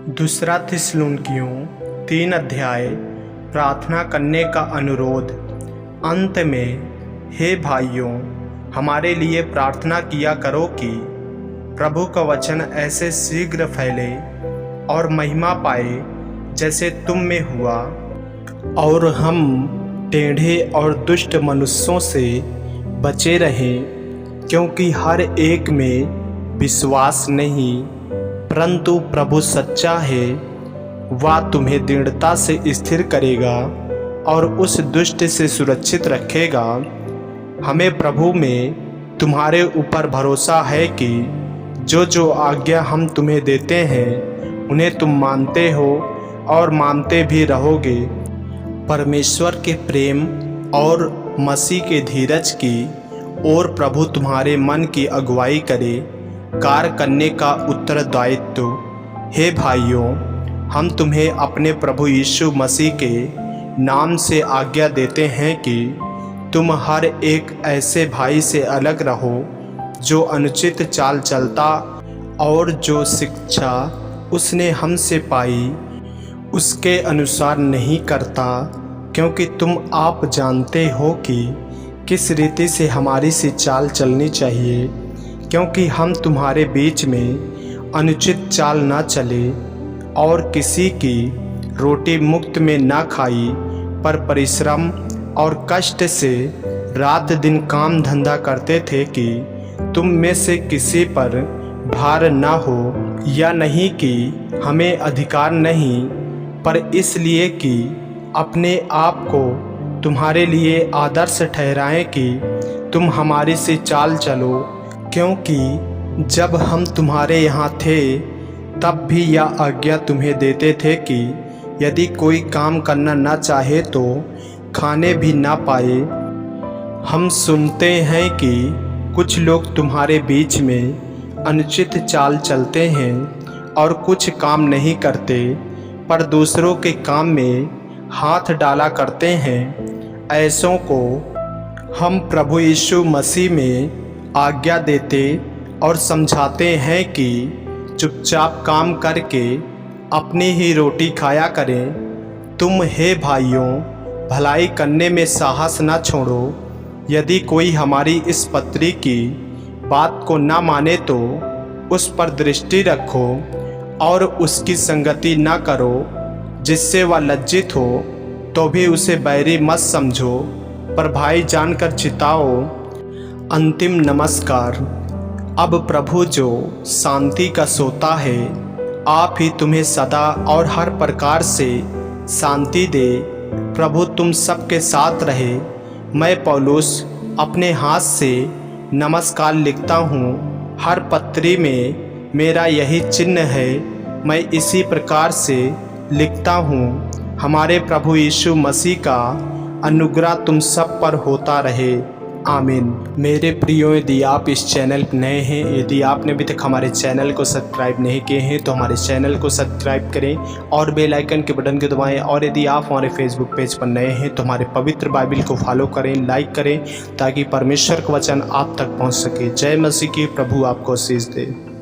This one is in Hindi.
दूसरा थिस्सलुनीकियों 3 अध्याय। प्रार्थना करने का अनुरोध। अंत में हे भाइयों, हमारे लिए प्रार्थना किया करो कि प्रभु का वचन ऐसे शीघ्र फैले और महिमा पाए जैसे तुम में हुआ, और हम टेढ़े और दुष्ट मनुष्यों से बचे रहें, क्योंकि हर एक में विश्वास नहीं, परंतु प्रभु सच्चा है, वह तुम्हें दृढ़ता से स्थिर करेगा और उस दुष्ट से सुरक्षित रखेगा। हमें प्रभु में तुम्हारे ऊपर भरोसा है कि जो जो आज्ञा हम तुम्हें देते हैं उन्हें तुम मानते हो और मानते भी रहोगे। परमेश्वर के प्रेम और मसीह के धीरज की ओर प्रभु तुम्हारे मन की अगुवाई करे, कार्य करने का उत्तरदायित्व। हे भाइयों, हम तुम्हें अपने प्रभु यीशु मसीह के नाम से आज्ञा देते हैं कि तुम हर एक ऐसे भाई से अलग रहो जो अनुचित चाल चलता और जो शिक्षा उसने हमसे पाई उसके अनुसार नहीं करता, क्योंकि तुम आप जानते हो कि किस रीति से हमारी सी चाल चलनी चाहिए, क्योंकि हम तुम्हारे बीच में अनुचित चाल न चले और किसी की रोटी मुफ्त में न खाई, पर परिश्रम और कष्ट से रात दिन काम धंधा करते थे कि तुम में से किसी पर भार न हो, या नहीं कि हमें अधिकार नहीं, पर इसलिए कि अपने आप को तुम्हारे लिए आदर्श ठहराएं कि तुम हमारी सी चाल चलो। क्योंकि जब हम तुम्हारे यहाँ थे तब भी यह आज्ञा तुम्हें देते थे कि यदि कोई काम करना न चाहे तो खाने भी ना पाए। हम सुनते हैं कि कुछ लोग तुम्हारे बीच में अनुचित चाल चलते हैं और कुछ काम नहीं करते, पर दूसरों के काम में हाथ डाला करते हैं। ऐसों को हम प्रभु यीशु मसीह में आज्ञा देते और समझाते हैं कि चुपचाप काम करके अपनी ही रोटी खाया करें। तुम हे भाइयों, भलाई करने में साहस न छोड़ो। यदि कोई हमारी इस पत्री की बात को न माने तो उस पर दृष्टि रखो और उसकी संगति न करो, जिससे वह लज्जित हो, तो भी उसे बैरी मत समझो, पर भाई जानकर चिताओ। अंतिम नमस्कार। अब प्रभु जो शांति का सोता है, आप ही तुम्हें सदा और हर प्रकार से शांति दे। प्रभु तुम सबके साथ रहे। मैं पौलुस अपने हाथ से नमस्कार लिखता हूँ। हर पत्री में मेरा यही चिन्ह है। मैं इसी प्रकार से लिखता हूँ। हमारे प्रभु यीशु मसीह का अनुग्रह तुम सब पर होता रहे। आमीन। मेरे प्रियो, यदि आप इस चैनल पर नए हैं, यदि आपने अभी तक हमारे चैनल को सब्सक्राइब नहीं किए हैं तो हमारे चैनल को सब्सक्राइब करें और बेल आइकन के बटन को दबाएं। और यदि आप हमारे फेसबुक पेज पर नए हैं तो हमारे पवित्र बाइबल को फॉलो करें, लाइक करें, ताकि परमेश्वर का वचन आप तक पहुंच सके। जय मसीह की। प्रभु आपको आशीष दे।